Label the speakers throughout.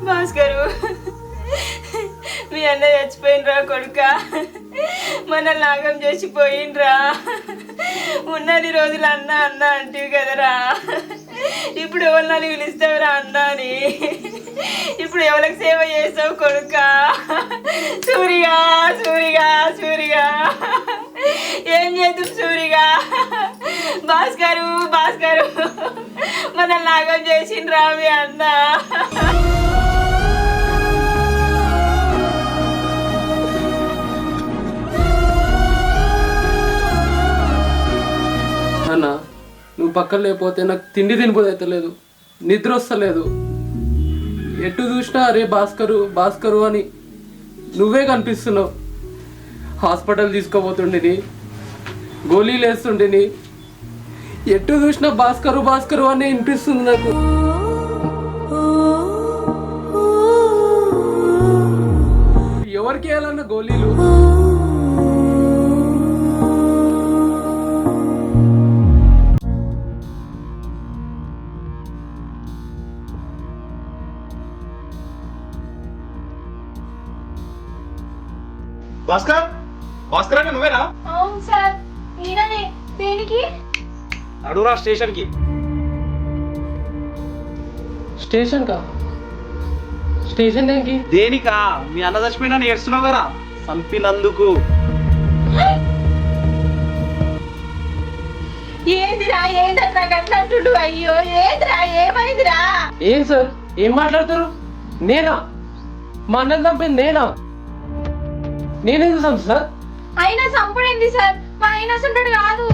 Speaker 1: భాస్కరు, మీ అన్న చచ్చిపోయినరా కొడుక, మనల్ని నాగం చేసిపోయినరా. ఉన్నన్ని రోజులు అన్న అన్న అంటివి కదరా, ఇప్పుడు ఎవరిని పిలుస్తావురా అన్న అని? ఇప్పుడు ఎవరికి సేవ చేస్తావు కొడుక? సూరిగా సూరిగా సూరిగా ఏం చేద్దాం సూరిగా? భాస్కరు భాస్కరు, మనల్ని నాగం చేసిండ్రా మీ అన్న.
Speaker 2: అన్న, నువ్వు పక్కన లేకపోతే నాకు తిండి తినిపోదైతలేదు, నిద్ర వస్తలేదు. ఎటు చూసినా అరే భాస్కరు భాస్కరు అని నువ్వే కనిపిస్తున్నావు. హాస్పిటల్ తీసుకోబోతుండిని, గోళీలు వేస్తుండిని, ఎటు చూసినా భాస్కరు భాస్కరు అని వినిపిస్తుంది నాకు. ఎవరికి వేయాలన్న గోళీలు?
Speaker 3: భాస్కర్, భాస్కర్ అంటే నువ్వేనా?
Speaker 4: అవును సార్, నేననే. దేనికి?
Speaker 3: అడుగురా స్టేషన్ కి.
Speaker 2: స్టేషన్ కా? స్టేషన్ దేనికి?
Speaker 3: దేనికా? మీ అన్న చచ్చిపోయినా ఏడుస్తున్నావు కదా, చంపినందుకు.
Speaker 4: ఏందిరా, ఏంటట్రా గట్లంటుడు? అయ్యో ఏందిరా, ఏమైందిరా?
Speaker 2: ఏం సార్, ఏం మాట్లాడతారు? నేనా? మా అన్నని చంపింది నేనా? నేనేందుకు చంపు సార్?
Speaker 4: అయినా చంపుడేంది సార్? మా ఆయన అసంటాడు కాదు.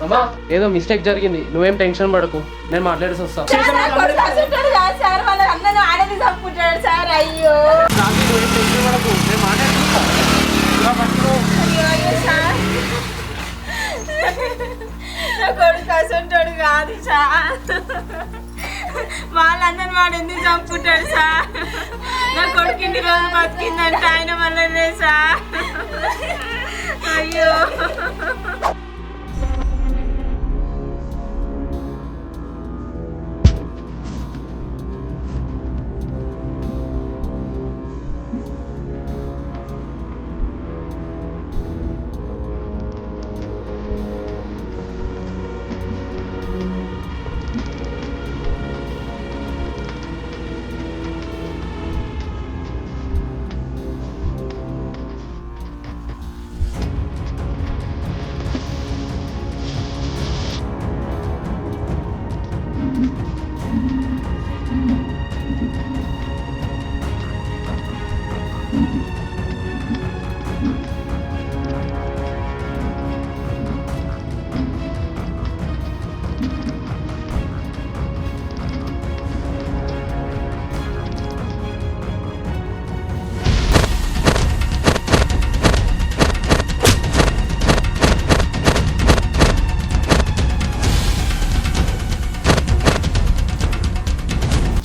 Speaker 2: అమ్మా, ఏదో మిస్టేక్ జరిగింది, నువ్వేం టెన్షన్ పడకు, నేను మాట్లాడేసి వస్తా.
Speaker 4: సార్ వాళ్ళ అన్నను ఆడని చంపుతాడు సార్. అయ్యో అయ్యో సార్,
Speaker 1: నా కొడుకు అసంటాడు కాదు సార్. వాళ్ళ అన్నను వాడు ఎందుకు చంపుతాడు సార్? నా కొడుకు ఇన్ని రోజులు బతికిందంటే ఆయన వల్లనే సార్. అయ్యో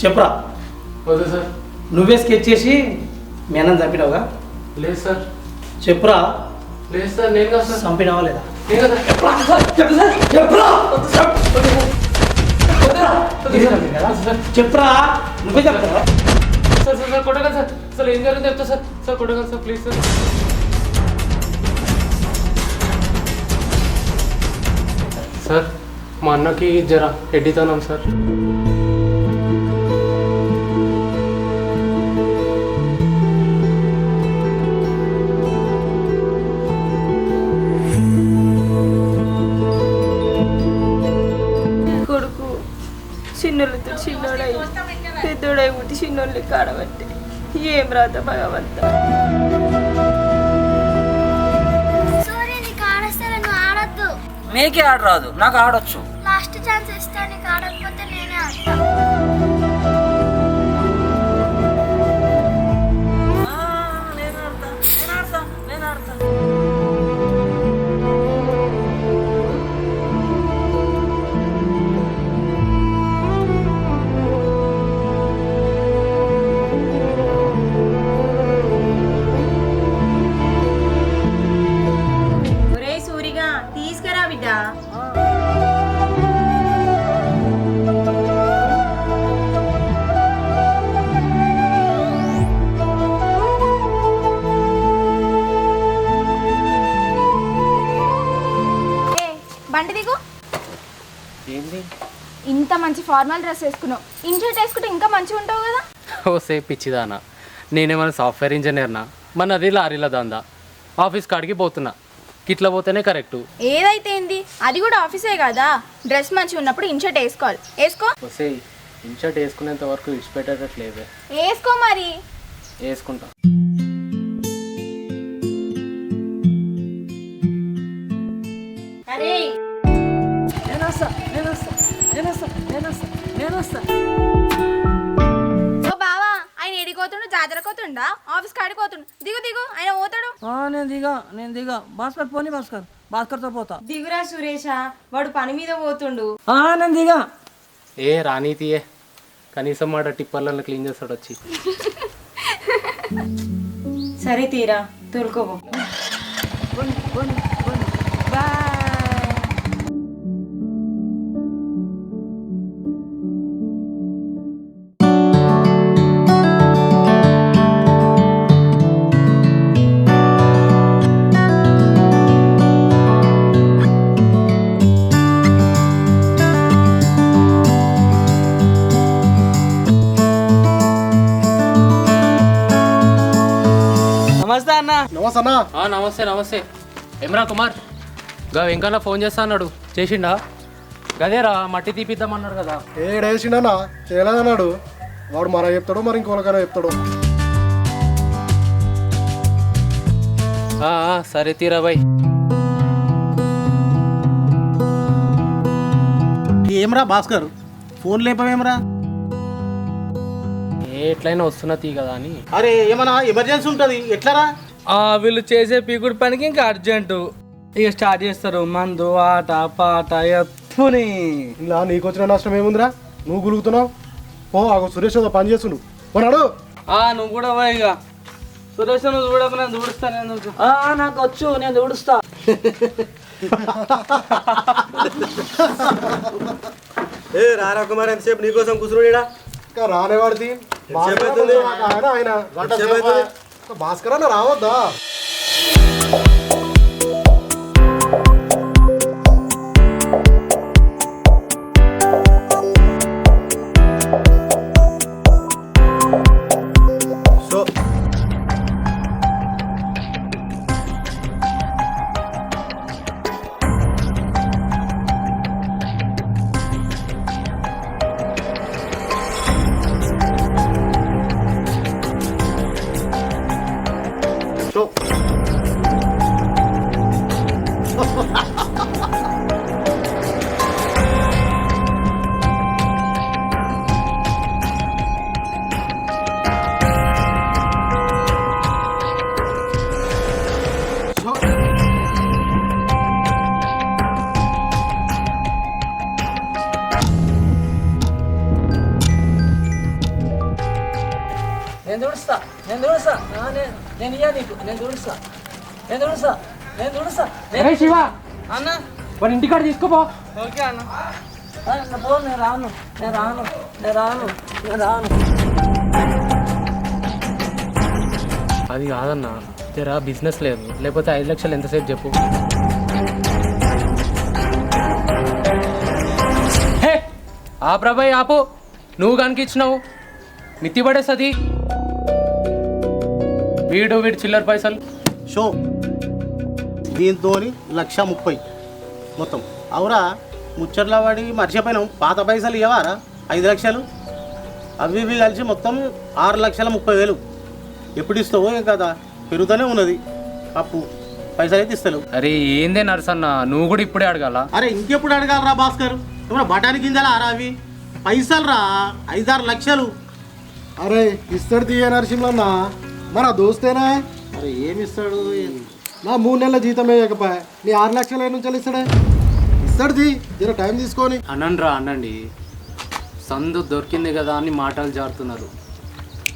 Speaker 5: చెప్పరా?
Speaker 2: వద్దు సార్.
Speaker 5: నువ్వే స్కెచ్ చేసి మీ అన్నని చంపినావుగా?
Speaker 2: లేదు సార్.
Speaker 5: చెప్పురా.
Speaker 2: లేదు సార్, నేను కాదు సార్.
Speaker 5: చంపినావా లేదా?
Speaker 2: నేను కదా.
Speaker 5: చెప్పురా. నువ్వే చెప్తావా?
Speaker 2: సార్ సార్ సార్ కొట్టగలను సార్. అసలు ఏం జరిగిందో చెప్తా సార్. సార్ కొట్టగలను సార్, ప్లీజ్ సార్. సార్, మా అన్నకి జర ఎడ్డితనం సార్.
Speaker 1: కొడుకు చిన్నోళ్ళతో చిన్నోడై పెద్దోడై పుట్టి చిన్నోళ్ళని కాడబట్టి ఏం రాత భగవంత.
Speaker 6: నీకే ఆడ రాదు, నాకు ఆడొచ్చు.
Speaker 4: లాస్ట్ ఛాన్స్ ఇస్తా, నీకు ఆడకపోతే నేనే ఆడతా.
Speaker 6: నేను ఆడతా.
Speaker 1: బిడ్డ
Speaker 4: బండి దిగు.
Speaker 2: ఏంది
Speaker 4: ఇంత మంచి ఫార్మల్ డ్రెస్ వేసుకున్నావు, ఇన్షర్ట్ వేసుకుంటే ఇంకా మంచిగా ఉంటావు కదా.
Speaker 2: ఓ సేపు పిచ్చిదానా, నేనేమైనా సాఫ్ట్వేర్ ఇంజనీర్నా? మన అది లారీల దందా, ఆఫీస్ కాడికి పోతున్నా, ఇట్లా పోతేనే కరెక్టు.
Speaker 4: ఏదైతే ఏంది, అది కూడా ఆఫీసే కదా. డ్రెస్ మంచిగా ఉన్నప్పుడు ఇన్షర్ట్ వేసుకోవాలి. వేసుకో.
Speaker 2: వస్తే ఇన్షర్ట్ వేసుకునేంత వరకు విడిచిపెట్టేటట్లేదే.
Speaker 4: వేసుకో మరి.
Speaker 2: వేసుకుంటా.
Speaker 1: అరే
Speaker 4: ఓ బావా, ఆయన ఎడిపోతుండు, జాతర పోతుండా, ఆఫీస్ కాడికి పోతుండు. దిగు దిగు, ఆయన పోతాడు.
Speaker 6: నేను దిగా భాస్కర్ పోనీ భాస్కర్తో పోతా.
Speaker 1: దిగురా సురేష, వాడు పని మీద పోతుండు.
Speaker 6: నేను దిగా.
Speaker 2: ఏ రానీతియే, కనీసం మాట టిప్పర్లను క్లీన్ చేస్తాడు వచ్చి.
Speaker 1: సరే తీరా తోలుకోబో.
Speaker 6: నమస్తే అన్న.
Speaker 2: నమస్తే నమస్తే. ఏమరా కుమార్, గా వెంకన్న ఫోన్ చేస్తా అన్నాడు, చేసిండా? గదేరా మట్టి తీపిద్దామన్నాడు కదా.
Speaker 7: ఏడేసిండనా చేయలేదన్నాడు. వాడు మన చెప్తాడు, మరి ఇంకోకైనా చెప్తాడు.
Speaker 2: సరే తీరా బాయ్.
Speaker 5: ఏమరా భాస్కర్, ఫోన్ లేపవేమరా?
Speaker 2: ఎట్లయినా వస్తున్నా తీ కదా అని.
Speaker 5: అరే ఏమన్నా ఎమర్జెన్సీ ఉంటుంది, ఎట్లరా?
Speaker 6: వీళ్ళు చేసే పీకుడు పనికి ఇంకా అర్జెంటు. ఇక స్టార్ట్ చేస్తారు మందు, ఆట పాట ఎత్తుని.
Speaker 7: ఇలా నీకు వచ్చిన నష్టం ఏముందిరా? నువ్వు గులుగుతున్నావు. ఓ ఆగో సురేష్ ఏదో పని చేస్తుండు, పోనాడు.
Speaker 6: నువ్వు కూడా పోయి ఇక. సురేష్ నువ్వు చూడక నేను దూడుస్తా. నాకు వచ్చు, నేను దూడుస్తా.
Speaker 3: రారా కుమార్, ఎంతసేపు నీకోసం కూర్చున్నాడా?
Speaker 7: ఇంకా రానేవాడిది ఆయన భాస్కర్ అన్న రావద్దా?
Speaker 2: అరే శివ,
Speaker 6: అన్న
Speaker 2: వాడి ఇంటికాడ తీసుకోపో.
Speaker 6: ఓకే అన్న. నేను రాను.
Speaker 2: అది కాదన్నా, తెరా బిజినెస్ లేదు, లేకపోతే 5 లక్షలు ఎంతసేపు చెప్పు. హే ఆ ప్రభాయ్ ఆపు, నువ్వు కనుక ఇచ్చినావు మిత్తి పడేస్తుంది. వీడు చిల్లర పైసలు
Speaker 5: షో దీంతో 1,30,000 మొత్తం. అవురా ముచ్చట్ల వాడి మర్చిపోయినాం, పాత పైసలు ఇవ్వరా 5 లక్షలు, అవి ఇవి కలిసి మొత్తం 6,30,000. ఎప్పుడు ఇస్తావో ఏం కదా, పెరుగుతూనే ఉన్నది అప్పు. పైసలు అయితే ఇస్తలేవు.
Speaker 2: అరే ఏందే నరసన్న, నువ్వు కూడా ఇప్పుడే అడగాల?
Speaker 5: అరే ఇంకెప్పుడు అడగాలరా భాస్కర్? ఏమన్నా బఠానీ గింజలా రా అవి? పైసలు రా 5-6 లక్షలు.
Speaker 7: అరే ఇస్తాడు తీయ నరసింహన్న, మన దోస్తేనా?
Speaker 5: అరే ఏమిస్తాడు?
Speaker 7: నా 3 నెలల జీతం వేయకపోయా, నీ 6 లక్షలు ఏ నుంచి ఇస్తాడే? ఇస్తాడు తీ, జర టైం తీసుకొని.
Speaker 2: అనండి, సందు దొరికింది కదా అని మాటలు జారుతున్నారు.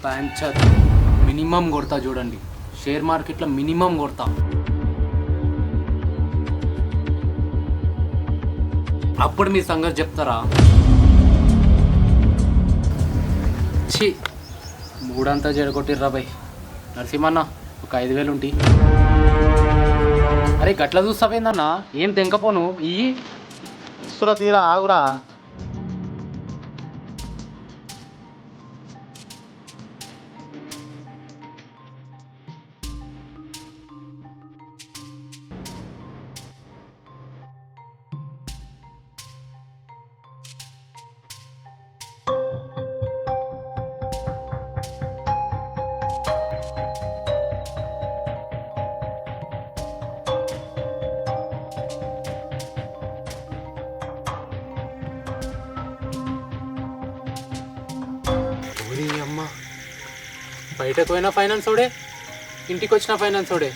Speaker 2: పంచాయత్ మినిమం కొడతా చూడండి, షేర్ మార్కెట్లో మినిమం కొడతా. అప్పుడు మీ సంగతి చెప్తారా? ఛీ, మూడంతా జడగొట్టిర్రా బాయ్. నరసింహన్న ఒక 5,000 ఉంటి. అరే గట్ల చూస్తావేందన్నా, ఏం తెంకపోను ఇయ్యి.
Speaker 5: ఇస్తురా తీరా ఆగురా.
Speaker 2: అమ్మ, బయటకు పోయినా ఫైనాన్స్ ఓడే, ఇంటికి వచ్చిన ఫైనాన్స్ ఓడే.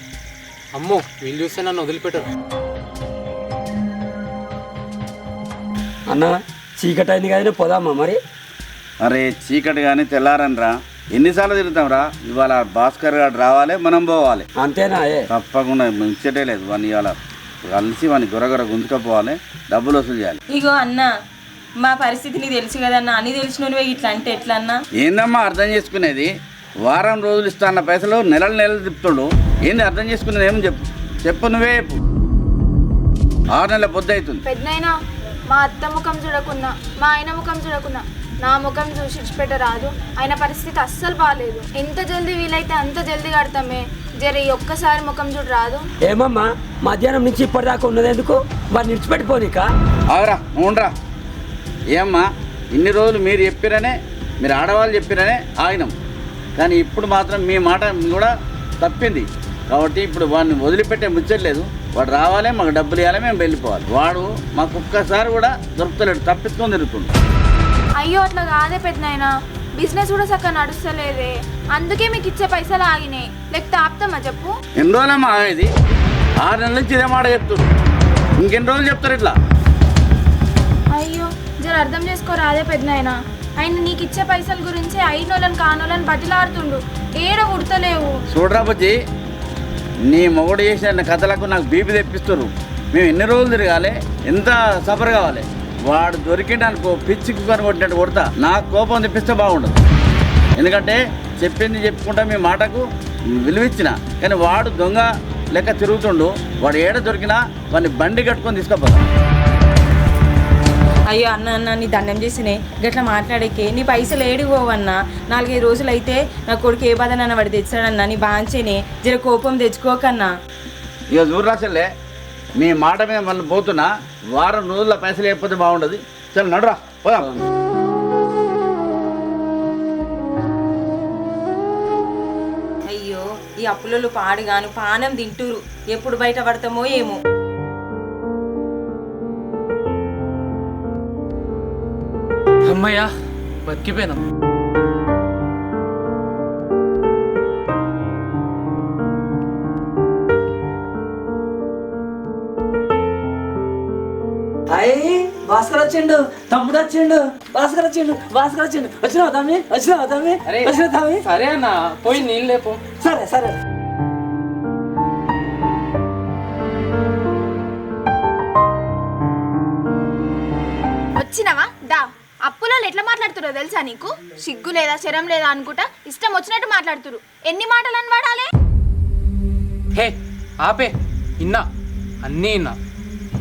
Speaker 2: అమ్మో, వీళ్ళు చూస్తే నన్ను వదిలిపెట్టరు.
Speaker 8: అన్న చీకటి అయింది కానీ పోదామా మరి?
Speaker 9: అరే చీకటి కానీ తెల్లారనరా, ఎన్నిసార్లు తిరుగుతాంరా? ఇవాళ భాస్కర్ గారు రావాలి, మనం పోవాలి.
Speaker 8: అంతేనా?
Speaker 9: తప్పకుండా ముంచటే లేదు. వాడిని ఇవాళ కలిసి వాడిని గొరగొర గుంజుకపోవాలి, డబ్బులు వసూలు చేయాలి.
Speaker 1: ఇగో అన్న, మా పరిస్థితి నీకు తెలుసు కదన్నా, అన్ని తెలిసినవే ఇట్లా అంటే ఎట్లా అన్నా?
Speaker 9: ఏందమ్మా అర్థం చేసుకునేది? వారం రోజులు ఇస్తా అన్న పైసలు నెలలు తిప్పుతుండు. ఏంది అర్థం చేసుకునేది? ఏం చెప్పు నువ్వే చెప్పు. 6 నెలల పొద్దు అవుతుంది.
Speaker 4: పెద్దనైనా మా అత్త ముఖం చూడకున్నా, మా ఆయన ముఖం చూడకున్నా, నా ముఖం చూసి ఇచ్చిపెట్టరాదు. ఆయన పరిస్థితి అస్సలు బాగాలేదు. ఎంత జల్దీ వీలైతే అంత జల్దీ కడతామే. జర ఈ ఒక్కసారి ముఖం చూడు రాదు.
Speaker 8: ఏమమ్మా మధ్యాహ్నం నుంచి ఇప్పటిదాకా ఉన్నది ఎందుకు? వాడిని విడిచిపెట్టిపోనిక?
Speaker 9: అవురా ఉండరా. ఏమ్మా ఇన్ని రోజులు మీరు చెప్పిరనే, మీరు ఆడవాళ్ళు చెప్పిరనే ఆగినాం. కానీ ఇప్పుడు మాత్రం మీ మాట కూడా తప్పింది. కాబట్టి ఇప్పుడు వాడిని వదిలిపెట్టే ముచ్చట్లేదు. వాడు రావాలి, మాకు డబ్బులు ఇవ్వాలి, మేము వెళ్ళిపోవాలి. వాడు మాకు ఒక్కసారి కూడా దొరుకుతలేడు, తప్పించుకొని తిరుగుతుంది.
Speaker 4: అయ్యో అట్లా కాదే పెద్దనైనా, బిజినెస్ కూడా చక్కగా నడుస్తలేదే. అందుకే మీకు ఇచ్చే పైసలు ఆగినాయి. లేకపోతే ఆపుతామా చెప్పు?
Speaker 9: ఎన్ని రోజులమ్మా ఆగేది? 6 నెలల నుంచి ఇదే మాట చెప్తుంది. ఇంకెన్ని రోజులు చెప్తారు ఇట్లా?
Speaker 4: అయ్యో జర అర్థం చేసుకోరాదే పెద్దనైనా. ఆయన నీకు ఇచ్చే పైసల గురించి అయినోళ్ళని కానోళ్ళని బతిలాడుతుండు. ఏడ ఉడతలేవు.
Speaker 9: చూడరా బుజ్జి, నీ మొగుడు చేసిన కథలకు నాకు బీపీ తెప్పిస్తారు. మేము ఎన్ని రోజులు తిరగాలి, ఎంత సఫర్ కావాలి? వాడు దొరికిండనుకో పిచ్చికి కొట్టినట్టు కొడతా. నాకు కోపం తెప్పిస్తే బాగుండదు. ఎందుకంటే చెప్పింది చెప్పుకుంటా మీ మాటకు విలువిచ్చిన. కానీ వాడు దొంగ లెక్క తిరుగుతుండు. వాడు ఏడ దొరికినా వాడిని బండి కట్టుకొని తీసుకుపోతా.
Speaker 1: అయ్యో అన్న అన్న, నీ దండం చేసినే గట్లా మాట్లాడేకే. నీ పైసలు ఏడికి పోవన్నా. 4-5 రోజులు అయితే నా కొడుకు ఏ బాధ నన్ను వాడు తెచ్చాడన్నా. నీ బాంచేనే, జర కోపం తెచ్చుకోకన్నా.
Speaker 9: ఇక చూడరాసలే, మీ మాట మీద మళ్ళీ పోతున్నా. వారం రోజుల పైసలు లేకపోతే బాగుండదు. చల్ నడురా పోదాం.
Speaker 1: అయ్యో ఈ అప్పులలో పాడుగాను పానం తింటూరు. ఎప్పుడు బయట పడతామో ఏమో.
Speaker 2: అమ్మయ్యా, బతికిపోయినా.
Speaker 8: అయ్యి భాస్కర్ వచ్చిండు, తమ్ముడు వచ్చిండు, భాస్కర్ వచ్చిండు, భాస్కర్ వచ్చిండు. వచ్చినావా తమ్మి? వచ్చినావా తమ్మి? వచ్చినా తమ్మి?
Speaker 2: సరే అన్న, పోయి నీళ్ళు లేపు.
Speaker 8: సరే సరే.
Speaker 4: వచ్చినవా దా. అప్పులలో ఎట్లా మాట్లాడుతురో తెలుసా నీకు? సిగ్గు లేదా శరం లేదా అనుకుంటా ఇష్టం వచ్చినట్టు మాట్లాడుతురు. ఎన్ని మాటలు అని వాడాలి?
Speaker 2: హే ఆపే, ఇన్నా అన్నీ ఇన్నా.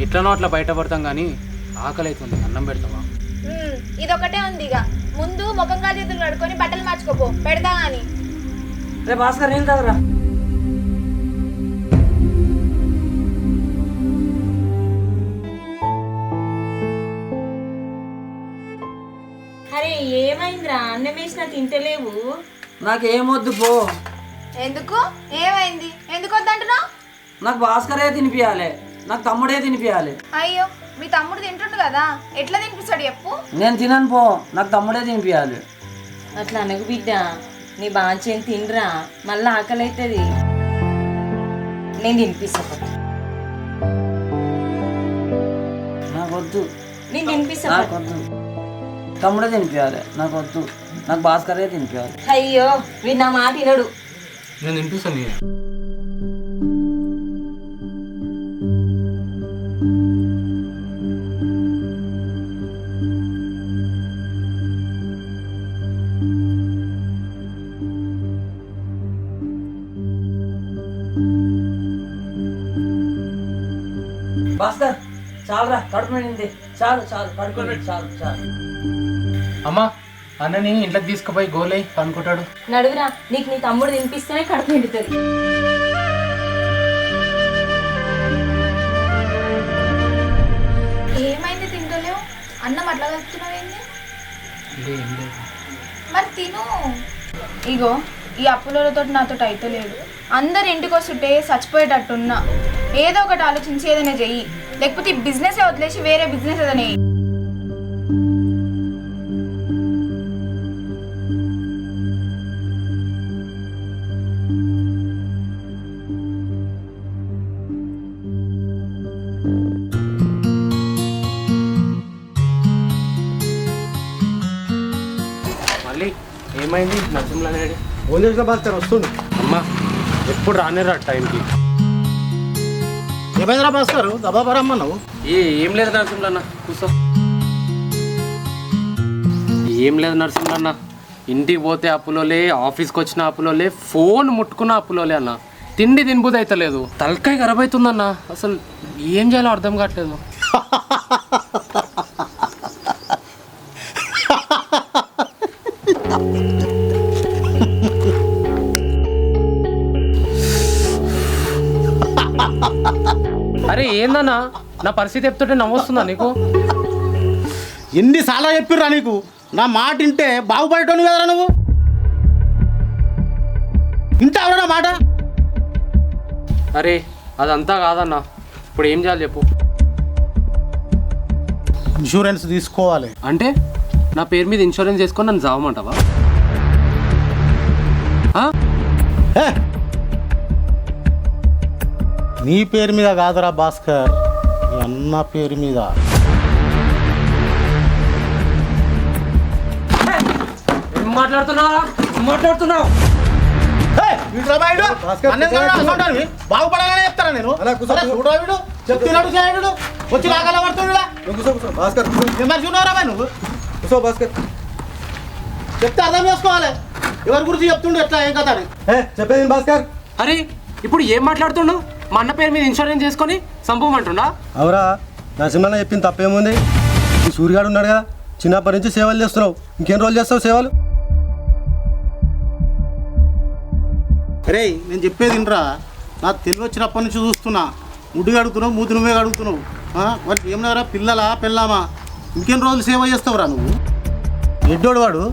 Speaker 2: ఎట్లనో అట్లా బయటపడతాం కానీ ఆకలి అవుతుంది. అన్నం పెడతావా?
Speaker 4: ఇదొకటే ఉంది. ఇక ముందు ముఖం కాలు చేతులు కడుక్కొని బట్టలు మార్చుకోపో, పెడతా అని.
Speaker 8: రే భాస్కర్ నేను తాగరా.
Speaker 1: అరే ఏమైందిరా, అన్నం వేసినా తింటలేవు?
Speaker 8: నాకేమొద్దు పో.
Speaker 4: ఎందుకు? ఏమైంది? ఎందుకు వద్దంటున్నావు?
Speaker 8: నాకు భాస్కరే తినిపియాలి, నాకు తమ్ముడే తినిపియాలి.
Speaker 4: అయ్యో మీ తమ్ముడు తింటుండు కదా, ఎట్లా తినిపిస్తాడు చెప్పు?
Speaker 8: నేను తినను పో, నాకు తమ్ముడే తినిపియాలి.
Speaker 1: అట్లా అనకు బిడ్డ, నీ బాంచేం తినరా, మళ్ళీ ఆకలి అవుతుంది. నేను తినిపిస్తా.
Speaker 8: నాకొద్దు,
Speaker 1: నేను తినిపిస్తా.
Speaker 8: నాకొద్దు, తమ్ముడే తినిపియాలి. నాకొద్దు, నాకు భాస్కరే తినిపియాలి.
Speaker 1: అయ్యో వీడు నా మాట వినడు.
Speaker 2: నేను తినిపిస్తాను. నేను
Speaker 8: భాస్కర్ చాలురా కడుపు నిండింది చాలు చాలు కడుపు నిండింది, చాలు చాలు.
Speaker 2: అమ్మా అన్నని ఇంట్లోకి తీసుకుపోయి గోలై పనుకుంటాడు.
Speaker 1: నడువురా, నీకు నీ తమ్ముడు తినిపిస్తేనే కడుపు నిండుతుంది.
Speaker 4: ఏమైంది తింటలేవు? అన్నం అట్లా కలుపుతున్నావేంది? మరి తిను. ఇగో ఈ అప్పులతో నాతో అయితే లేదు. అందరు ఇంటికి వస్తుంటే చచ్చిపోయేటట్టున్నా. ఏదో ఒకటి ఆలోచించి ఏదైనా చెయ్యి, లేకపోతే ఈ బిజినెస్ వదిలేసి వేరే బిజినెస్ ఏదైనా చెయ్యి.
Speaker 2: మళ్ళీ ఏమైంది నరసింహనాయుడు?
Speaker 7: ఫోన్ చేసిన భాస్కర్ వస్తుండు.
Speaker 2: అమ్మా ఎప్పుడు రానేరా టైంకి.
Speaker 5: ఏమైందిరా భాస్కర్ దబాబా రమ్మన్నావు?
Speaker 2: ఏం లేదు నరసింహన్న, కూర్చో. ఏం లేదు నరసింహన్న, ఇంటికి పోతే అప్పులోలే, ఆఫీస్కి వచ్చిన అప్పులోలే, ఫోన్ ముట్టుకున్న అప్పులోలే అన్న. తిండి తినబుద్ధి అయితే లేదు, తలకాయ ఖరాబ్ అవుతుందన్న. అసలు ఏం చేయాలో అర్థం కావట్లేదు. అరే ఏందన్నా, నా పరిస్థితి చెప్తుంటే నవ్వొస్తుందా నీకు?
Speaker 5: ఎన్నిసార్లు చెప్పిర్రా నీకు? నా మాట వింటే బాగుపడేటోను కదరా నువ్వు. వింటావురా నా మాట?
Speaker 2: అరే అదంతా కాదన్నా, ఇప్పుడు ఏం చేయాలి చెప్పు.
Speaker 5: ఇన్సూరెన్స్ తీసుకోవాలి.
Speaker 2: అంటే నా పేరు మీద ఇన్సూరెన్స్ చేసుకొని నన్ను చావమంటావా?
Speaker 5: ఏ? నీ పేరు మీద కాదురా భాస్కర్, నీ అన్న పేరు మీద.
Speaker 2: ఏం మాట్లాడుతున్నావు?
Speaker 5: బాగుపడాలని చెప్తారా నేను? చెప్తున్నాడు చేయడు, వచ్చి నాకల్లా పడుతుండడా?
Speaker 7: భాస్కర్
Speaker 5: చూడవరా నువ్వు?
Speaker 7: కూర్చో భాస్కర్.
Speaker 5: చెప్తే అర్థం చేసుకోవాలి. ఎవరి గురించి చెప్తుండే ఎట్లా ఏం కదా అని.
Speaker 7: చెప్పేది భాస్కర్.
Speaker 2: అరే ఇప్పుడు ఏం మాట్లాడుతున్నావు? మా అన్న పేరు మీద ఇన్సూరెన్స్ చేసుకొని సంపమంటుండా?
Speaker 7: అవురా, నరసింహన్న చెప్పింది తప్పేముంది? ఈ సూర్యగాడు ఉన్నాడు కదా, చిన్నప్పటి నుంచి సేవలు చేస్తున్నావు. ఇంకేం రోజులు చేస్తావు సేవలు?
Speaker 5: అరే నేను చెప్పేది వినరా. నాకు తెలివి వచ్చినప్పటి నుంచి చూస్తున్నా. ముడ్డు అడుగుతున్నావు, మూతి నువ్వే అడుగుతున్నావు. వాటికి ఏమన్నారా, పిల్లలా పెళ్ళామా? ఇంకేం రోజులు సేవ చేస్తావురా నువ్వు? ఎడ్డోడు వాడు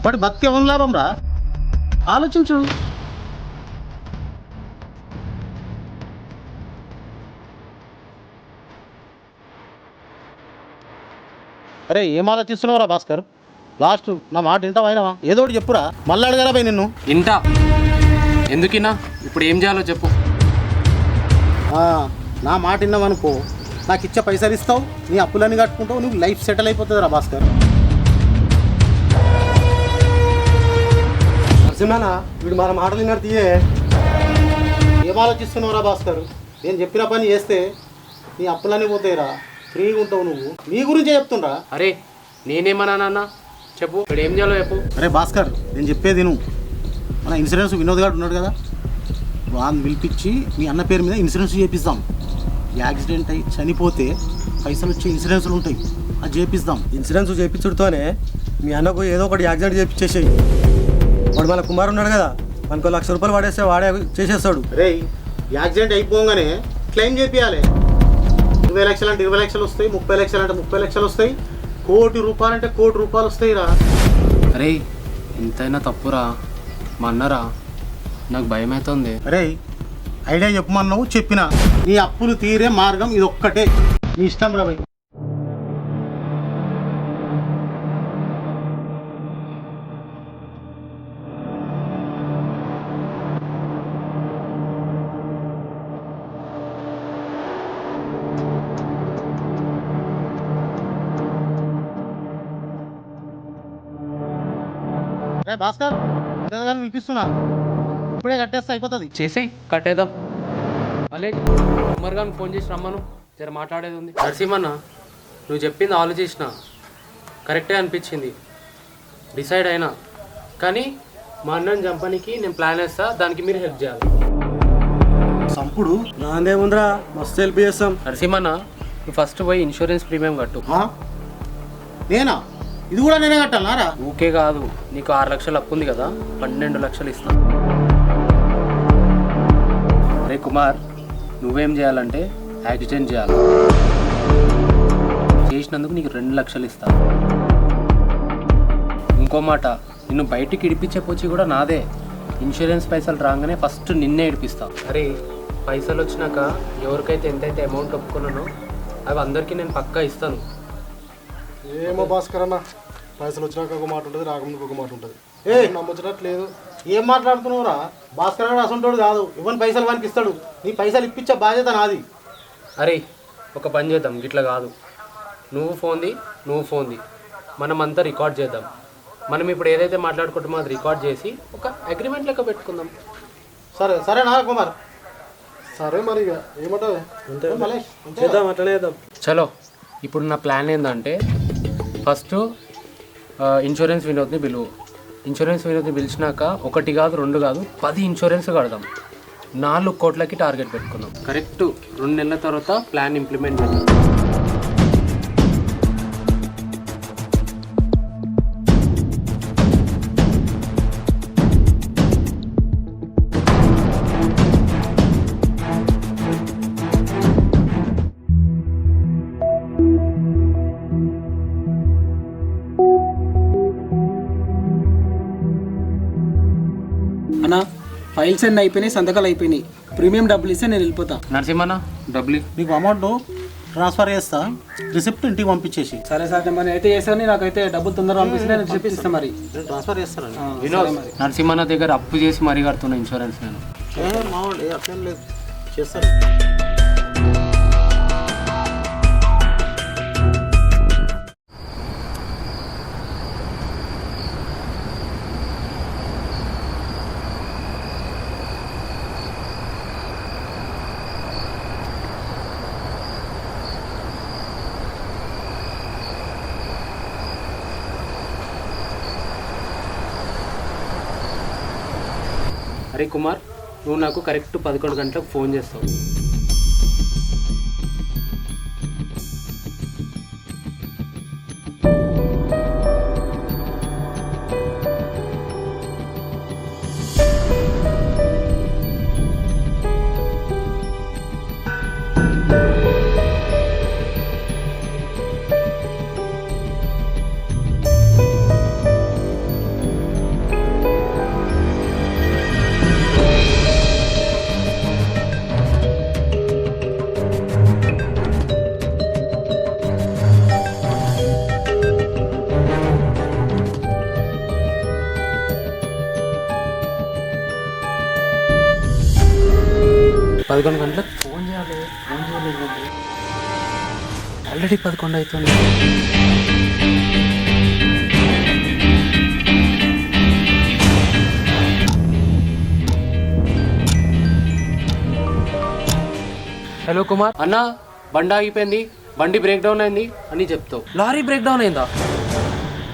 Speaker 5: వాడు భక్తి ఏం లాభం రా? ఆలోచించు. అరే ఏం ఆలోచిస్తున్నావురా భాస్కర్? లాస్ట్ నా మాట వింటావా? ఏదో ఒకటి చెప్పురా. మళ్ళీ అడగరా పోయి నిన్ను.
Speaker 2: ఇంటా ఎందుకినా? ఇప్పుడు ఏం చేయాలో చెప్పు.
Speaker 5: నా మాట విన్నావనుకో, నాకు ఇచ్చే పైసలు ఇస్తావు, నీ అప్పులన్నీ కట్టుకుంటావు, నువ్వు లైఫ్ సెటిల్ అయిపోతుందిరా భాస్కర్.
Speaker 7: నరసింహన్న వీడు మన మాటలు విన్నారు తీయే.
Speaker 5: ఏం ఆలోచిస్తున్నావురా భాస్కర్? నేను చెప్పిన పని చేస్తే నీ అప్పులన్నీ పోతాయిరా, ఫ్రీగా ఉంటావు నువ్వు. నీ గురించే చెప్తుండ్రా.
Speaker 2: అరే నేనేమన్నానన్నా చెప్పు, ఇప్పుడు ఏం చేయాలో చెప్పు.
Speaker 5: అరే భాస్కర్ నేను చెప్పేది నువ్వు. మన ఇన్సూరెన్స్ వినోద్ గారు ఉన్నాడు కదా, వాడిని పిలిపించి మీ అన్న పేరు మీద ఇన్సూరెన్స్ చేపిస్తాం. యాక్సిడెంట్ అయ్యి చనిపోతే పైసలు వచ్చే ఇన్సూరెన్స్లు ఉంటాయి, అది చేపిస్తాం.
Speaker 7: ఇన్సూరెన్స్ చేయించుడుతోనే మీ అన్నకు ఏదో ఒకటి యాక్సిడెంట్ చేయించేసేయి. వాడు మన కుమారు ఉన్నాడు కదా, మనకు ₹1,00,000 వాడేస్తే వాడే చేసేస్తాడు.
Speaker 5: రే యాక్సిడెంట్ అయిపోగానే క్లెయిమ్ చేపియాలి. 20 లక్షలు అంటే 20 లక్షలు వస్తాయి, 30 లక్షలు అంటే 30 లక్షలు వస్తాయి, ₹1,00,00,000 అంటే ₹1,00,00,000 వస్తాయిరా.
Speaker 2: అరే ఇంతైనా తప్పురా, మా అన్నరా, నాకు భయం అవుతుంది.
Speaker 5: అరే ఐడియా చెప్పమన్నావు, చెప్పిన. నీ అప్పులు తీరే మార్గం ఇది ఒక్కటే, నీ ఇష్టం రా భయ్. రే భాస్కర్ పిలిపిస్తున్నా, ఇప్పుడే కట్టేస్తే అయిపోతుంది.
Speaker 2: చేసేయి, కట్టేద్దాం. అలే ఉమర్ గారిని ఫోన్ చేసి రమ్మను, జర మాట్లాడేది ఉంది. నరసింహన్న నువ్వు చెప్పింది ఆలోచించిన, కరెక్టే అనిపించింది, డిసైడ్ అయినా. కానీ మా అన్నని చంపడానికి నేను ప్లాన్ వేస్తా, దానికి మీరు హెల్ప్ చేయాలి.
Speaker 7: సంపుడు నాందేముందిరా మస్తు హెల్ప్ చేస్తాం.
Speaker 2: నరసింహన్న నువ్వు ఫస్ట్ పోయి ఇన్సూరెన్స్ ప్రీమియం కట్టు.
Speaker 5: ఆ? నేనా? ఇది కూడా నేనే కట్టాలనారా?
Speaker 2: ఊకే కాదు, నీకు 6 లక్షలు అప్పు ఉంది కదా, 12 లక్షలు ఇస్తాను. అరే కుమార్, నువ్వేం చేయాలంటే యాక్సిడెంట్ చేయాలి. చేసినందుకు నీకు 2 లక్షలు ఇస్తాను. ఇంకో మాట, నిన్ను బయటికి ఇడిపించే పోచి కూడా నాదే. ఇన్సూరెన్స్ పైసలు రాగానే ఫస్ట్ నిన్నే ఇడిపిస్తా. అరే పైసలు వచ్చినాక ఎవరికైతే ఎంతైతే అమౌంట్ ఒప్పుకున్నానో అవి అందరికీ నేను పక్కా ఇస్తాను.
Speaker 7: ఏమో భాస్కర్ అన్న, పైసలు వచ్చినాక ఒక మాట ఉంటుంది, రాకముందుకు ఒక మాట ఉంటుంది. నమ్మొచ్చినట్లేదు.
Speaker 5: ఏం మాట్లాడుతున్నావురా? భాస్కర్ గారు అసంటోడు కాదు, ఇవ్వని పైసలు వానికి ఇస్తాడు. నీ పైసలు ఇప్పించే బాధ్యత నాది.
Speaker 2: అరే ఒక పని చేద్దాం, గిట్లా కాదు, నువ్వు ఫోన్ది మనమంతా రికార్డ్ చేద్దాం. మనం ఇప్పుడు ఏదైతే మాట్లాడుకుంటామో అది రికార్డ్ చేసి ఒక అగ్రిమెంట్ లెక్క పెట్టుకుందాం.
Speaker 5: సరే నా కుమార్.
Speaker 7: సరే మరి ఇక ఏమంటావు?
Speaker 5: మలేష్
Speaker 7: చేద్దాం, అట్లనే చేద్దాం.
Speaker 2: చలో, ఇప్పుడు నా ప్లాన్ ఏంటంటే ఫస్ట్ ఇన్సూరెన్స్ వినోద్ని పిలువు. ఇన్సూరెన్స్ వినోద్ని పిలిచినాక 1 కాదు 2 కాదు 10 ఇన్సూరెన్స్ కడదాం. 4 కోట్లకి టార్గెట్ పెట్టుకుందాం. కరెక్ట్ 2 నెలల తర్వాత ప్లాన్ ఇంప్లిమెంట్ చేద్దాం.
Speaker 8: అన్నా ఫైల్స్ అన్నీ అయిపోయినాయి, సంతకాలు అయిపోయినాయి. ప్రీమియం డబ్బులు ఇస్తే నేను వెళ్ళిపోతా.
Speaker 2: నరసింహన్న డబ్బులు
Speaker 5: నీకు అమౌంట్ ట్రాన్స్ఫర్ చేస్తా, రిసిప్ట్ ఇంటికి పంపించేసి.
Speaker 8: సరే సార్, మరి అయితే చేస్తాను. నాకైతే డబ్బులు తొందరగా పంపిస్తే నేను చెప్పిస్తాను. మరి
Speaker 5: ట్రాన్స్ఫర్ చేస్తారండి.
Speaker 2: వినోద్, నరసింహన్న దగ్గర అప్పు చేసి మరీ కడుతున్నా ఇన్సూరెన్స్ నేను.
Speaker 5: మామూలు అట్లేం లేదు, చేస్తారు.
Speaker 2: అరే కుమార్, నువ్వు నాకు కరెక్ట్ 11 గంటలకు ఫోన్ చేస్తావు. పదకొండు గంటలకు ఫోన్ చేయలేదు. ఆల్రెడీ 11 అవుతుంది. హలో కుమార్ అన్న, బండి ఆగిపోయింది, బండి బ్రేక్ డౌన్ అయింది అని చెప్తావు. లారీ బ్రేక్ డౌన్ అయిందా?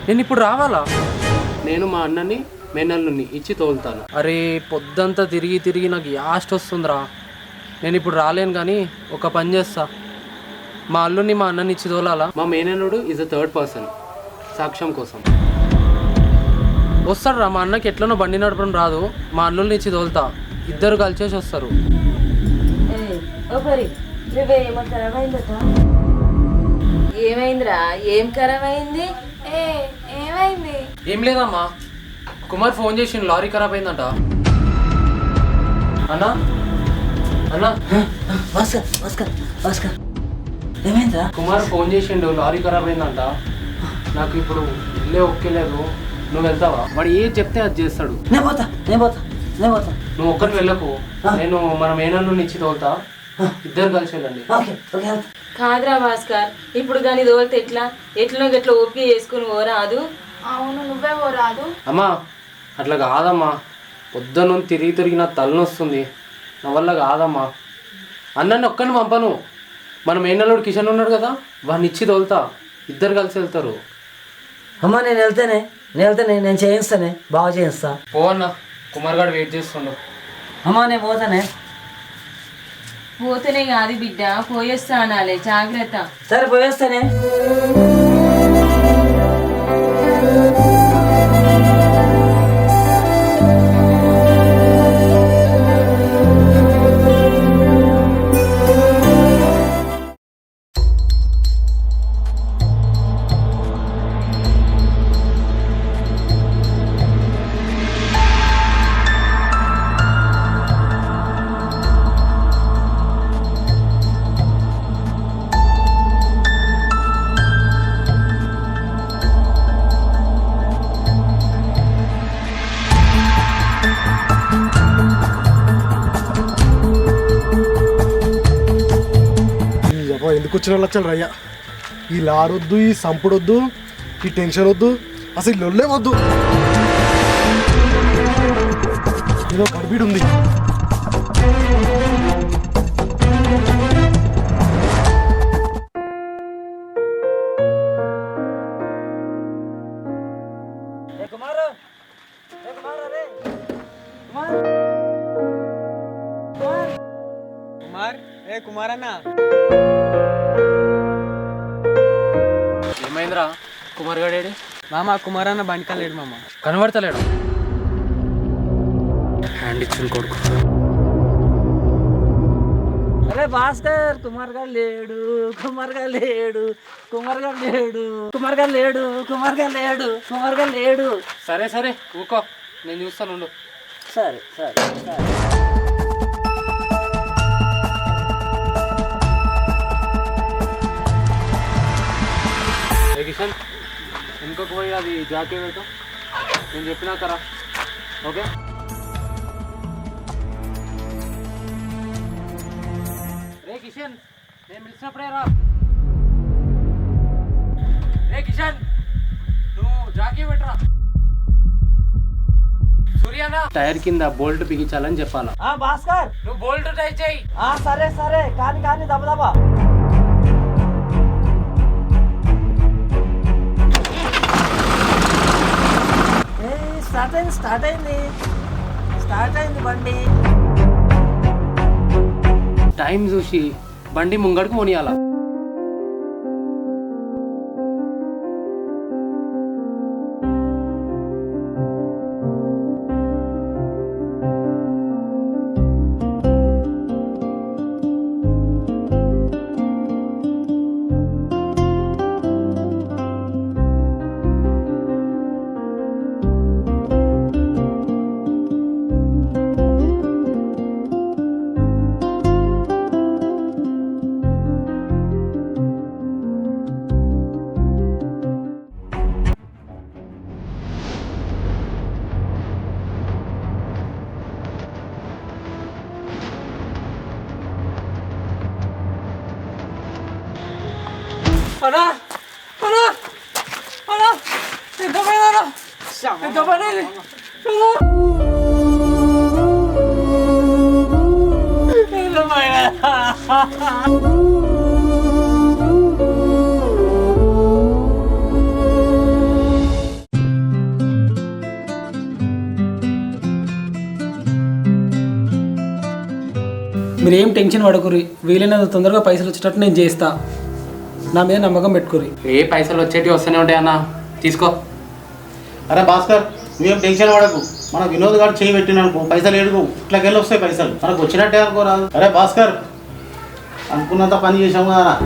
Speaker 2: నేను ఇప్పుడు రావాలా? నేను మా అన్నని మేనల్ని ఇచ్చి తోలుతాను. అరే పొద్దంతా తిరిగి నాకు యాస్ట్ వస్తుందిరా. నేను ఇప్పుడు రాలేను, కానీ ఒక పని చేస్తా, మా అల్లుని మా అన్నని ఇచ్చి తోలాలా. మా మేనల్లుడు ఈజ్ అ 3rd పర్సన్, సాక్ష్యం కోసం వస్తాడు రా. మా అన్నకి ఎట్లనో బండి నడపడం రాదు, మా అల్లుని ఇచ్చి తోలుతా, ఇద్దరు కలిసేసి వస్తారు.
Speaker 1: ఏమైందిరా? ఏం ఖరాబ్ అయింది?
Speaker 4: ఏమైంది?
Speaker 2: ఏం లేదమ్మా, కుమార్ ఫోన్ చేసిండు, లారీ ఖరాబ్ అయిందంట. అన్నా అన్నా
Speaker 8: భాస్కర్ ఏమైందా?
Speaker 2: కుమార్ ఫోన్ చేసిండు, లారీ ఖరాబ్ అయిందంట. నాకు ఇప్పుడు ఇల్లే ఒక్కేలేదు, నువ్వు వెళ్తావా? వాడు ఏది చెప్తే అది చేస్తాడు.
Speaker 8: నేను పోతా.
Speaker 2: నువ్వు ఒక్కరికి వెళ్ళకు, నేను మన మేనల్ని ఇచ్చి తోలుతా, ఇద్దరు కలిసి వెళ్ళండి.
Speaker 1: కాదురా భాస్కర్, ఇప్పుడు కానీ తోలితే ఎట్లా ఓపిక చేసుకుని పోరాదు?
Speaker 4: అవును, నువ్వే ఓ రాదు.
Speaker 2: అమ్మా అట్లా కాదమ్మా, పొద్దున్న తిరిగి నా తలనొస్తుంది, నా వల్ల కాదమ్మా. అన్నని ఒక్కరిని పంపను, మన మేనల్లుడు కిషన్ ఉన్నాడు కదా, వాడిని ఇచ్చి తోలుతా, ఇద్దరు కలిసి వెళ్తారు.
Speaker 8: అమ్మా నేను వెళ్తేనే నేను చేయిస్తానే, బాగా చేయిస్తా.
Speaker 2: పో అన్న, కుమార్ గారు వెయిట్ చేస్తుండు.
Speaker 8: అమ్మా నేను పోతానే.
Speaker 1: పోతేనే కాదు బిడ్డ, పోయేస్తా అనాలే, జాగ్రత్త.
Speaker 8: సరే పోయేస్తానే.
Speaker 7: ఎందుకు వచ్చిన లక్షలు రయ్యా? ఈ లారొద్దు, ఈ సంపుడొద్దు, ఈ టెన్షన్ వద్దు, అసలు లొల్లే వద్దు. ఏదో గడిబిడి ఉంది.
Speaker 2: ఏమైందిరా కుమార్ గడేడి?
Speaker 6: మామ కుమారన్న బండికా లేడు మామ.
Speaker 2: కనబడతలేడు. హ్యాండ్ ఇచ్చిన కొడుకు.
Speaker 8: అరే భాస్కర్, కుమార్ గారు లేడు, కుమార్ గారు లేడు, కుమార్ గారు లేడు, కుమార్ గారు లేడు, కుమార్ గారు లేడు, కుమార్ గారు లేడు.
Speaker 2: సరే సరే ఊకో, నేను చూస్తాను.
Speaker 8: సరే సరే సరే.
Speaker 2: కిషన్, ఇంకొక పోయి అది జాకీ పెట్టు, నేను చెప్పినాకరా. ఓకే. రే కిషన్, నేను పిలిచినప్పుడే రా. రే కిషన్, నువ్వు జాకీ పెట్టరా. సూర్యనా, టైర్ కింద బోల్ట్ బిగించాలని చెప్పాలా?
Speaker 8: భాస్కర్,
Speaker 2: నువ్వు బోల్ట్ టై చేయి.
Speaker 8: సరే సరే, కానీ కానీ దబదబా. స్టార్ట్ అయింది బండి.
Speaker 2: టైం చూసి బండి ముంగడుకు పోనీయాల.
Speaker 6: మీరేం టెన్షన్ పడకుర్రి, వీలైనంత తొందరగా పైసలు వచ్చేటట్టు నేను చేస్తా. నా మీద నమ్మకం పెట్టుకుర్రి.
Speaker 2: ఏ పైసలు వచ్చేటివి వస్తూనే ఉంటాయి అన్న, తీసుకో.
Speaker 5: అరే భాస్కర్, నువ్వేం టెన్షన్ పడకు. మన వినోద్ గారు చేయి పెట్టిననుకో పైసలు ఎడుగు, ఇట్లకెళ్ళి వస్తాయి పైసలు. మనకు వచ్చినట్టే అనుకోరాదు. అరే భాస్కర్, అనుకున్నంత పని చేసాము కదా,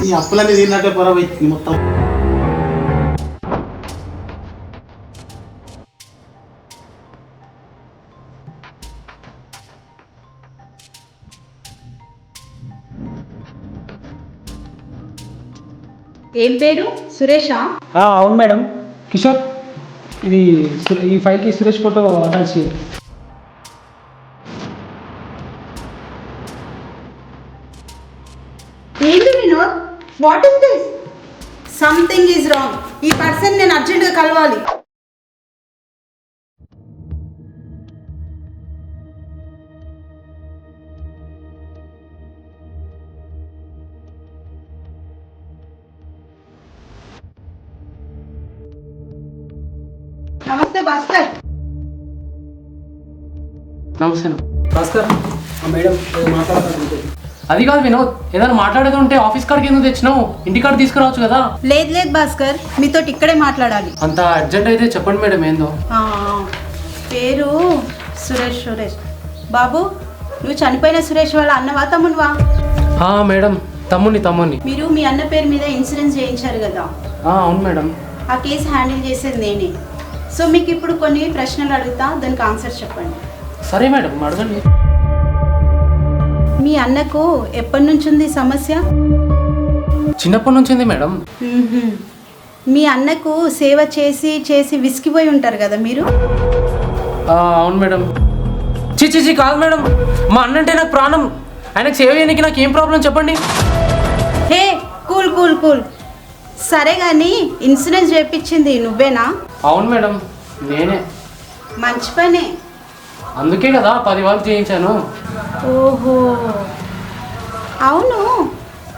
Speaker 5: ఈ అప్పులన్నీ తిన్నట్టే పొరవైంది మొత్తం.
Speaker 10: ఏం పేరు? సురేషా?
Speaker 6: అవును మేడం. కిషోర్, ఇది ఈ ఫైల్కి సురేష్ ఫోటో అటాచ్ చేయి.
Speaker 10: ఏంటి Vinod, what is this? Something is wrong. ఈ పర్సన్ నేను అర్జెంట్గా కలవాలి. నమస్తే భాస్కర్.
Speaker 2: నమస్తే.
Speaker 6: భాస్కర్ మేడం మాట్లాడాలి.
Speaker 2: అది కాదు వినోద్, ఏదైనా మాట్లాడేది ఉంటే ఆఫీస్ కాడికి ఎందుకు తెచ్చినావు? ఇంటికాడ తీసుకురావచ్చు కదా.
Speaker 10: లేదు లేదు భాస్కర్, మీతో ఇక్కడే మాట్లాడాలి.
Speaker 2: అంత అర్జెంట్ అయితే చెప్పండి మేడం ఏందో.
Speaker 10: పేరు సురేష్. సురేష్ బాబు, నువ్వు చనిపోయిన సురేష్ వాళ్ళ అన్నవా తమ్మునివా?
Speaker 2: మేడం తమ్ముని.
Speaker 10: మీరు మీ అన్న పేరు మీద ఇన్సూరెన్స్ చేయించారు కదా?
Speaker 2: అవును మేడం.
Speaker 10: ఆ కేసు హ్యాండిల్ చేసేది నేనే. సో మీకు ఇప్పుడు కొన్ని ప్రశ్నలు అడుగుతా, దానికి ఆన్సర్ చెప్పండి.
Speaker 2: సరే మేడం, అడగండి.
Speaker 10: మీ అన్నకు ఎప్పటి నుంచి ఉంది సమస్య?
Speaker 2: చిన్నప్పటి నుంచి ఉంది మేడం.
Speaker 10: మీ అన్నకు సేవ చేసి చేసి విసిగిపోయి ఉంటారు కదా మీరు?
Speaker 2: అవును మేడం. చిచి కాదు మేడం, మా అన్న అంటే నాకు ప్రాణం. ఆయనకు సేవ చేయడానికి నాకు ఏం ప్రాబ్లం చెప్పండి.
Speaker 10: హే కూల్ కూల్ కూల్. సరే కానీ ఇన్సూరెన్స్ చేయించింది నువ్వేనా?
Speaker 2: అవును మేడం, నేనే.
Speaker 10: మంచి పనే.
Speaker 2: అందుకే కదా 10 వరకు చేయించాను.
Speaker 10: ఓహో, అవును.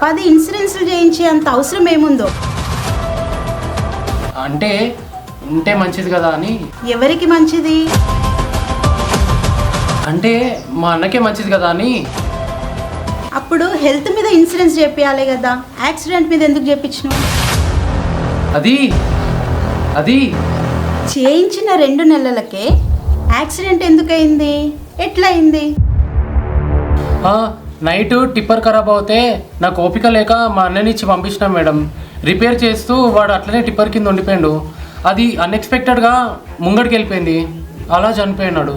Speaker 10: 10 ఇన్సూరెన్స్లు చేయించే అంత అవసరం ఏముందో?
Speaker 2: అంటే ఉంటే మంచిది కదా అని.
Speaker 10: ఎవరికి మంచిది?
Speaker 2: అంటే మా అన్నకే మంచిది కదా అని.
Speaker 10: అప్పుడు హెల్త్ మీద ఇన్సూరెన్స్ చేపియాలి కదా, యాక్సిడెంట్ మీద ఎందుకు చేయించినావు?
Speaker 2: అది
Speaker 10: చేయించిన 2 నెలలకే యాక్సిడెంట్ ఎందుకు అయింది? ఎట్లా అయింది?
Speaker 2: నైట్ టిప్పర్ ఖరాబ్ అవుతే నాకు ఓపిక లేక మా అన్నని ఇచ్చి పంపించినా మేడం. రిపేర్ చేస్తూ వాడు అట్లనే టిప్పర్ కింద ఉండిపోయాడు. అది అన్ఎక్స్పెక్టెడ్గా ముంగడికి వెళ్ళిపోయింది, అలా చనిపోయినాడు.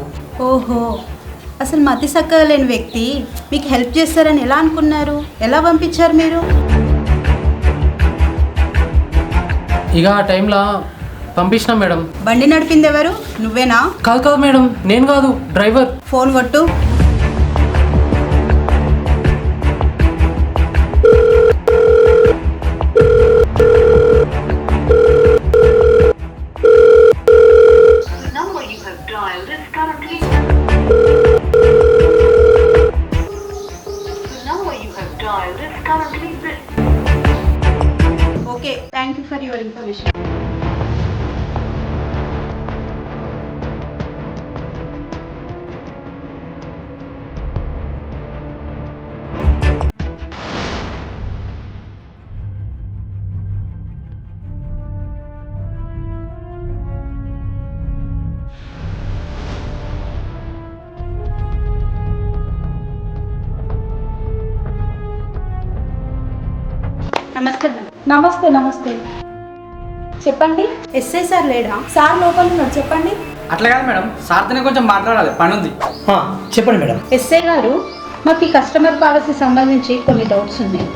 Speaker 10: ఓహో, అసలు మతి సక్కగా లేని వ్యక్తి మీకు హెల్ప్ చేస్తారని ఎలా అనుకున్నారు? ఎలా పంపించారు మీరు?
Speaker 2: ఇక ఆ టైంలో పంపించినా మేడం.
Speaker 10: బండి నడిపింది ఎవరు? నువ్వేనా?
Speaker 2: కాదు మేడం, నేను కాదు, డ్రైవర్.
Speaker 10: ఫోన్ కొట్టు. Okay, thank you for your information.
Speaker 4: నమస్తే. నమస్తే చెప్పండి.
Speaker 10: ఎస్ఐ సార్ లేడా?
Speaker 4: సార్ లోపల ఉన్నాడు, చెప్పండి.
Speaker 6: అట్లా కాదు మేడం, సార్తోనే కొంచెం మాట్లాడాలి, పని ఉంది. చెప్పండి మేడం.
Speaker 10: ఎస్ఐ గారు, మాకు ఈ కస్టమర్ పాలసీ సంబంధించి కొన్ని డౌట్స్ ఉన్నాయి.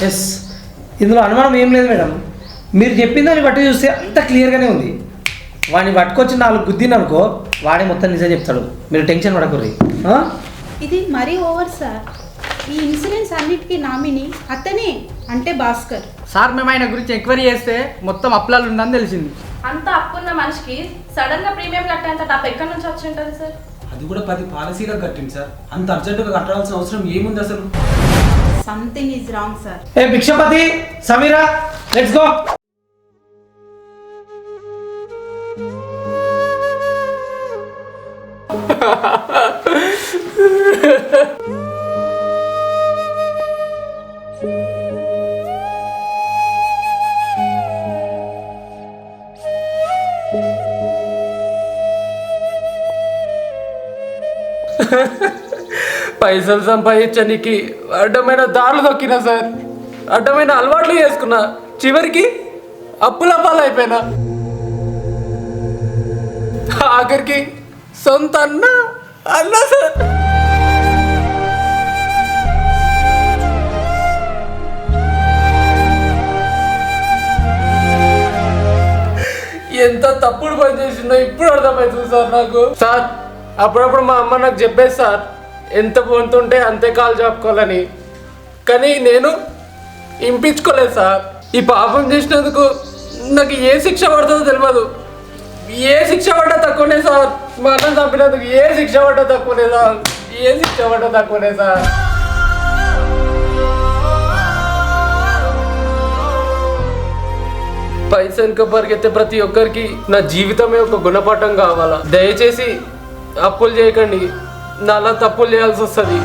Speaker 6: ఎస్, ఇందులో అనుమానం ఏం లేదు మేడం. మీరు చెప్పిన దాన్ని బట్టి చూస్తే అంత క్లియర్గానే ఉంది. వాడిని పట్టుకొచ్చి 4 గుద్దిన అనుకో, వాడే మొత్తం నిజం చెప్తాడు. మీరు టెన్షన్ పడకూరి.
Speaker 10: ఇది మరీ ఓవర్ సార్. ఈ ఇన్సూరెన్స్ అన్నిటికీ నామినీ అతనే, అంటే భాస్కర్
Speaker 6: సార్. మేము ఆయన గురించి ఎంక్వైరీ చేస్తే మొత్తం అప్లాలు ఉందని తెలిసింది.
Speaker 1: అంత అప్పున్న మనిషికి సడన్ గా ప్రీమియం కట్టేంత డబ్బు ఎక్కడి నుంచి వచ్చి ఉంటుంది సార్?
Speaker 11: అది కూడా 10 పాలసీగా కట్టింది సార్. అంత అర్జెంటుగా కట్టాల్సిన అవసరం ఏముంది అసలు?
Speaker 10: Something is wrong sir.
Speaker 6: A Bhikshapathi, Sameera, let's go.
Speaker 2: పైసలు సంపాదించడానికి అడ్డమైన దారులు దొక్కినా సార్, అడ్డమైన అలవాట్లు చేసుకున్నా, చివరికి అప్పుల పాలైపోయినా. ఆఖరికి సొంత అన్న సార్. ఎంత తప్పుడు పని చేసిందో ఇప్పుడు అర్థమవుతుంది సార్ నాకు. సార్, అప్పుడప్పుడు మా అమ్మ నాకు చెప్పేది సార్, ఎంత పొందుతుంటే అంతే కాలు చెప్పుకోవాలని. కానీ నేను ఇంపించుకోలేదు సార్. ఈ పాపం చేసినందుకు నాకు ఏ శిక్ష పడుతుందో తెలియదు. ఏ శిక్ష పడ్డా తక్కువనే సార్. మా అన్న చంపినందుకు ఏ శిక్ష పడ్డా తక్కువనే సార్. ఏ శిక్ష పడ్డా తక్కువనే సార్. పైసా పరిగెత్తే ప్రతి ఒక్కరికి నా జీవితమే ఒక గుణపాఠం కావాలా. దయచేసి అప్పులు చేయకండి, నాలా తప్పులు చేయాల్సి వస్తుంది.